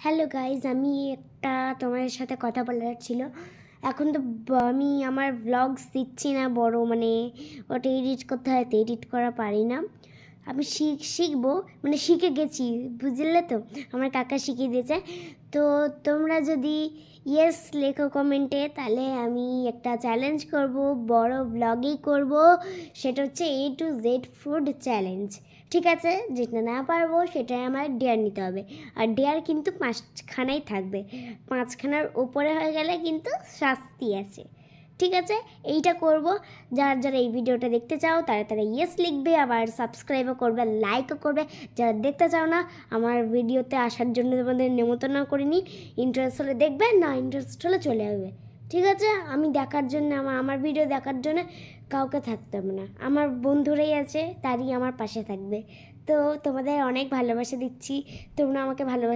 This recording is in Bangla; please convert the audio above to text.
হ্যালো গাইজ, আমি একটা তোমাদের সাথে কথা বলার ছিল। এখন তো আমি আমার ব্লগস দিচ্ছি না, বড় মানে ওটা এডিট করতে হয়, তো এডিট করা পারি না। আমি শিখবো, মানে শিখে গেছি, বুঝলে তো, আমার কাকা শিখিয়ে দিয়েছে। তো তোমরা যদি ইয়েস লেখো কমেন্টে, তাহলে আমি একটা চ্যালেঞ্জ করব, বড় ব্লগই করব। সেটা হচ্ছে A to Z food challenge. ঠিক আছে, যেটা না পারবো সেটাই আমার ডেয়ার নিতে হবে। আর ডেয়ার কিন্তু 5খানাই থাকবে, 5খানার ওপরে হয়ে গেলে কিন্তু শাস্তি আছে। ঠিক আছে, এইটা করব। যারা যারা এই ভিডিওটা দেখতে চাও তারা তারা ইয়েস লিখবে, আবার সাবস্ক্রাইবও করবে, লাইকও করবে। যারা দেখতে চাও না, আমার ভিডিওতে আসার জন্য তোমাদের নেমন্তন্ন করিনি। ইন্টারেস্ট হলে দেখবে, না ইন্টারেস্ট হলে চলে যাবে। ঠিক আছে, আমি দেখার জন্য, আমার ভিডিও দেখার জন্য কাউকে থাকতে হবে না, আমার বন্ধুরাই আছে, তারই আমার পাশে থাকবে। তো তোমাদের অনেক ভালোবাসা দিচ্ছি, তোমরা আমাকে ভালোবাসা